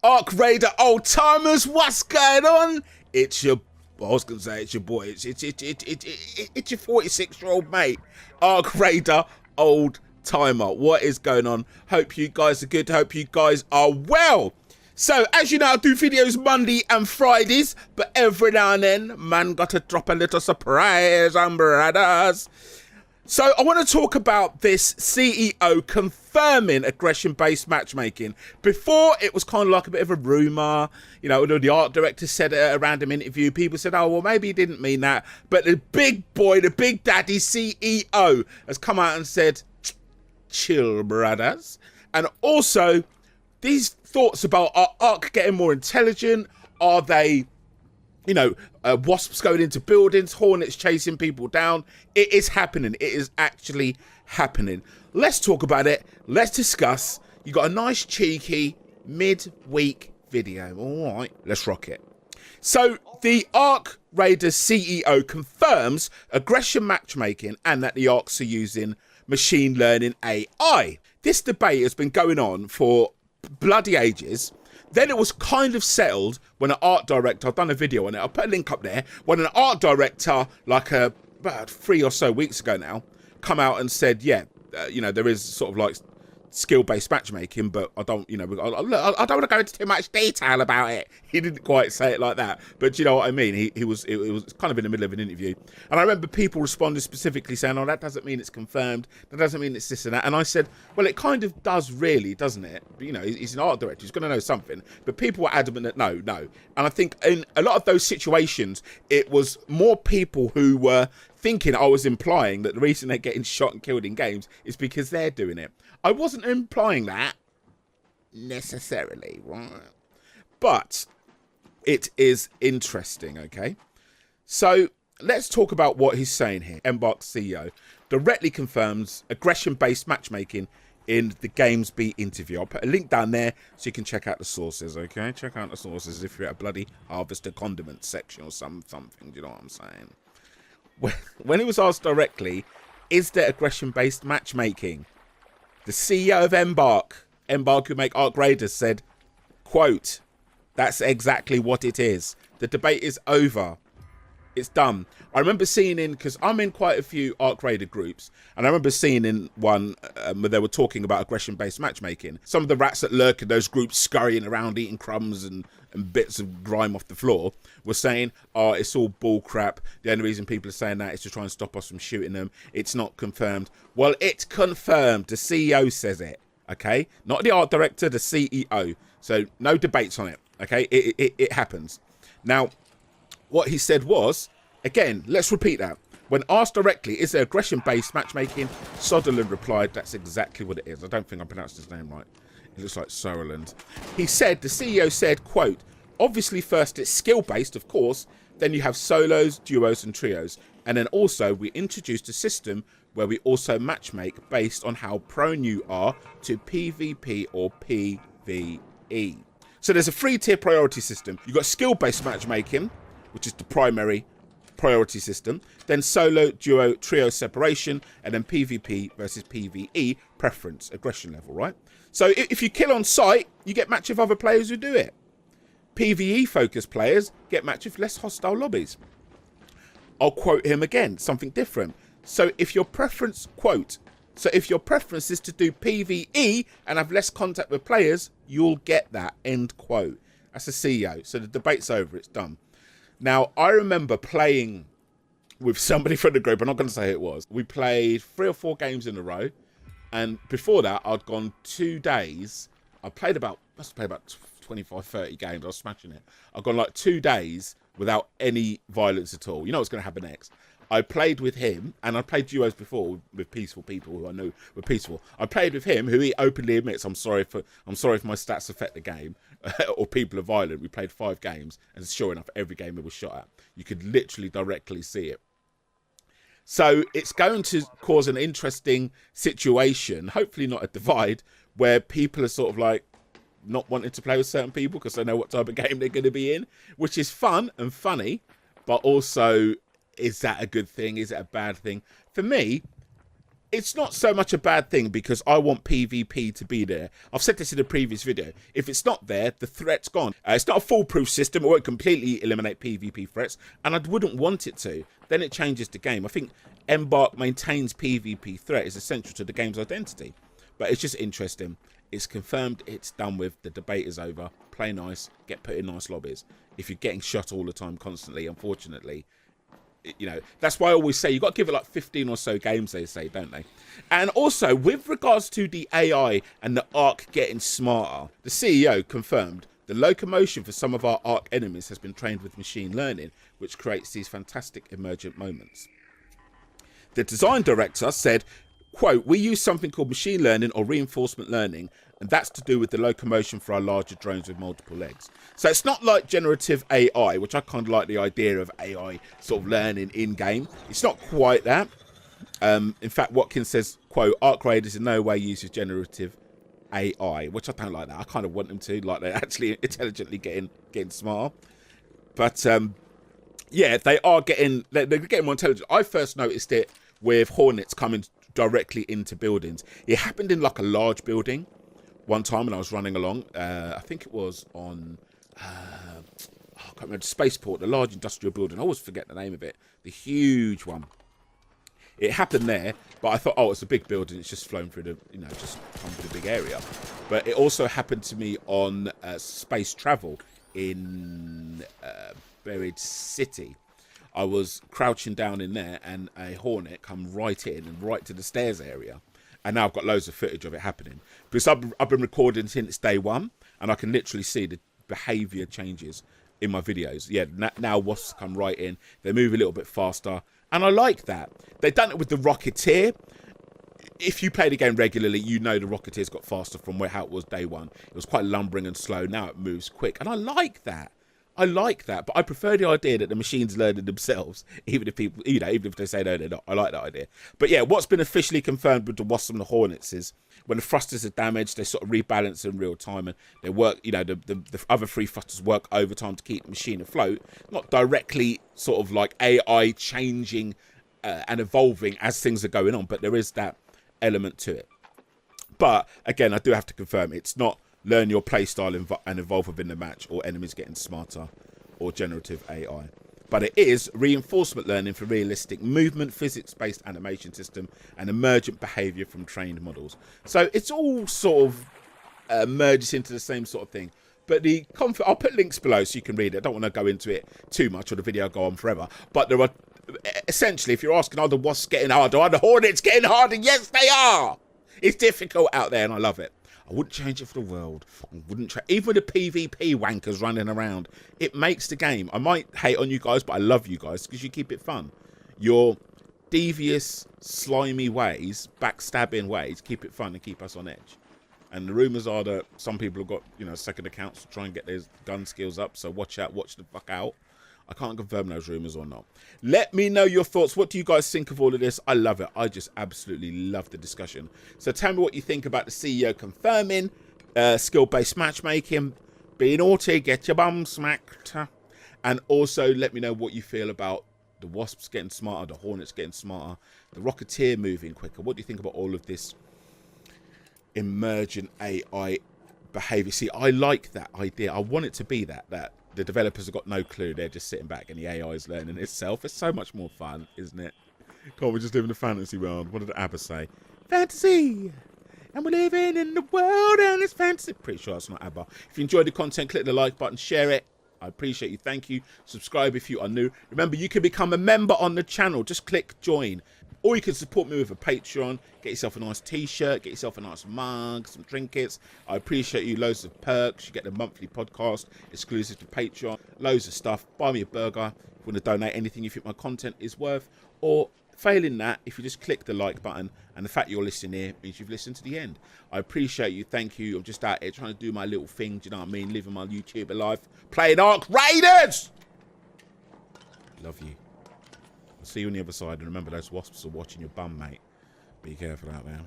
Arc Raider old timers, what's going on? It's your, I was gonna say it's your boy. It's your 46-year-old mate, Arc Raider old timer. What is going on? Hope you guys are good. Hope you guys are well. So, as you know, I do videos Monday and Fridays, but every now and then, man, gotta drop a little surprise on brothers. So, I want to talk about this CEO confirming aggression-based matchmaking. Before, it was kind of like a bit of a rumour. You know, the art director said it at a random interview. People said, oh, well, maybe he didn't mean that. But the big boy, the big daddy CEO has come out and said, chill, brothers. And also, these thoughts about are Arc getting more intelligent? Are they, you know, wasps going into buildings, hornets chasing people down? It is happening. It is actually happening. Let's talk about it. Let's discuss. You got a nice cheeky mid-week video. All right, let's rock it. So the Arc Raiders CEO confirms aggression matchmaking and that the Arcs are using machine learning AI. This debate has been going on for bloody ages. Then it was kind of settled when an art director, I've done a video on it, I'll put a link up there, when an art director, like about 3 or so weeks ago now, come out and said, yeah, you know, there is sort of like skill-based matchmaking, but I don't, you know, I don't want to go into too much detail about it. He didn't quite say it like that, but you know what I mean? It was kind of in the middle of an interview. And I remember people responding specifically saying, oh, that doesn't mean it's confirmed. That doesn't mean it's this and that. And I said, well, it kind of does really, doesn't it? You know, he's an art director. He's going to know something. But people were adamant that no. And I think in a lot of those situations, it was more people who were thinking I was implying that the reason they're getting shot and killed in games is because they're doing it. I wasn't implying that necessarily, right? But it is interesting, okay? So let's talk about what he's saying here. Embark CEO directly confirms aggression-based matchmaking in the GamesBeat interview. I'll put a link down there so you can check out the sources, okay? Check out the sources if you're at a bloody Harvester Condiments section or something, do you know what I'm saying? When he was asked directly, is there aggression-based matchmaking? The CEO of Embark, who make Arc Raiders, said, quote, that's exactly what it is. The debate is over. It's done. I remember seeing in, because I'm in quite a few Arc Raider groups, and I remember seeing in one where they were talking about aggression-based matchmaking. Some of the rats that lurk in those groups scurrying around eating crumbs and bits of grime off the floor were saying, oh, it's all bull crap. The only reason people are saying that is to try and stop us from shooting them. It's not confirmed. Well, it's confirmed. The CEO says it, okay? Not the art director, the CEO. So no debates on it, okay? It happens. Now, what he said was, again, let's repeat that. When asked directly, is there aggression-based matchmaking? Söderlund replied, that's exactly what it is. I don't think I pronounced his name right. It looks like Söderlund. He said, the CEO said, quote, obviously first it's skill-based, of course. Then you have solos, duos, and trios. And then also we introduced a system where we also matchmake based on how prone you are to PvP or PvE. So there's a 3-tier priority system. You've got skill-based matchmaking, which is the primary priority system, then solo, duo, trio separation, and then PvP versus PvE preference, aggression level, right? So if you kill on sight, you get match with other players who do it. PvE focused players get match with less hostile lobbies. I'll quote him again, something different. So if your preference, quote, so if your preference is to do PvE and have less contact with players, you'll get that, end quote. That's the CEO. So the debate's over, it's done. Now, I remember playing with somebody from the group, I'm not going to say who it was. We played 3 or 4 games in a row. And before that, I'd gone 2 days. I must have played about 25, 30 games. I was smashing it. I'd gone like 2 days without any violence at all. You know what's going to happen next. I played with him, and I played duos before with peaceful people who I knew were peaceful. I played with him, who he openly admits, I'm sorry if my stats affect the game, or people are violent. We played 5 games, and sure enough, every game it was shot at. You could literally directly see it. So it's going to cause an interesting situation, hopefully not a divide, where people are sort of like not wanting to play with certain people because they know what type of game they're going to be in, which is fun and funny, but also, is that a good thing? Is it a bad thing? For me, it's not so much a bad thing because I want PvP to be there. I've said this in a previous video. If it's not there, the threat's gone. It's not a foolproof system. It won't completely eliminate PvP threats, and I wouldn't want it to. Then it changes the game. I think Embark maintains PvP threat is essential to the game's identity. But it's just interesting. It's confirmed, it's done with, the debate is over. Play nice, get put in nice lobbies. If you're getting shot all the time constantly, unfortunately, you know, that's why I always say you got to give it like 15 or so games, they say, don't they? And also, with regards to the AI and the Arc getting smarter, the CEO confirmed the locomotion for some of our Arc enemies has been trained with machine learning, which creates these fantastic emergent moments. The design director said, quote, "We use something called machine learning or reinforcement learning, and that's to do with the locomotion for our larger drones with multiple legs." So it's not like generative AI, which I kind of like the idea of AI sort of learning in-game. It's not quite that. In fact, Watkins says, quote, "ArcRaiders in no way uses generative AI," which I don't like that. I kind of want them to, like they're actually intelligently getting smarter. But yeah, they're getting more intelligent. I first noticed it with Hornets coming directly into buildings. It happened in like a large building one time when I was running along. I think it was on I can't remember, Spaceport, the large industrial building. I always forget the name of it. The huge one. It happened there, but I thought, oh, it's a big building. It's just flown through the, you know, just come through the big area. But it also happened to me on space travel in Buried City. I was crouching down in there and a Hornet come right in and right to the stairs area. And now I've got loads of footage of it happening. Because I've been recording since day one and I can literally see the behaviour changes in my videos. Yeah, now wasps come right in. They move a little bit faster. And I like that. They've done it with the Rocketeer. If you play the game regularly, you know the Rocketeer's got faster from how it was day one. It was quite lumbering and slow. Now it moves quick. And I like that. I like that, but I prefer the idea that the machines learn it themselves, even if people, you know, even if they say no, they're not. I like that idea. But yeah, what's been officially confirmed with the Wasps and the Hornets is when the thrusters are damaged, they sort of rebalance in real time, and they work. You know, the other three thrusters work overtime to keep the machine afloat, not directly sort of like AI changing and evolving as things are going on, but there is that element to it. But again, I do have to confirm it's not learn your playstyle and evolve within the match, or enemies getting smarter, or generative AI. But it is reinforcement learning for realistic movement, physics-based animation system, and emergent behaviour from trained models. So it's all sort of merges into the same sort of thing. But the I'll put links below so you can read it. I don't want to go into it too much, or the video will go on forever. But there are, essentially, if you're asking, are the Wasps getting harder, are the Hornets getting harder? Yes, they are! It's difficult out there, and I love it. I wouldn't change it for the world. I wouldn't even the PvP wankers running around. It makes the game. I might hate on you guys, but I love you guys because you keep it fun. Your devious, slimy ways, backstabbing ways, keep it fun and keep us on edge. And the rumours are that some people have got, you know, second accounts to try and get their gun skills up. So watch out, watch the fuck out. I can't confirm those rumours or not. Let me know your thoughts. What do you guys think of all of this? I love it. I just absolutely love the discussion. So tell me what you think about the CEO confirming skill-based matchmaking, being naughty, get your bum smacked. And also let me know what you feel about the Wasps getting smarter, the Hornets getting smarter, the Rocketeer moving quicker. What do you think about all of this emergent AI behaviour? See, I like that idea. I want it to be that the developers have got no clue. They're just sitting back and the AI is learning itself. It's so much more fun, isn't it? Can't we just live in a fantasy world? What did ABBA say? Fantasy! And we're living in the world and it's fantasy. Pretty sure that's not ABBA. If you enjoyed the content, click the like button, share it. I appreciate you. Thank you. Subscribe if you are new. Remember, you can become a member on the channel. Just click join. Or you can support me with a Patreon, get yourself a nice t-shirt, get yourself a nice mug, some trinkets. I appreciate you. Loads of perks. You get the monthly podcast exclusive to Patreon. Loads of stuff. Buy me a burger if you want to donate anything you think my content is worth. Or failing that, if you just click the like button, and the fact you're listening here means you've listened to the end. I appreciate you. Thank you. I'm just out here trying to do my little thing. Do you know what I mean? Living my YouTuber life. Playing Arc Raiders! Love you. I'll see you on the other side, and remember those wasps are watching your bum, mate. Be careful out there.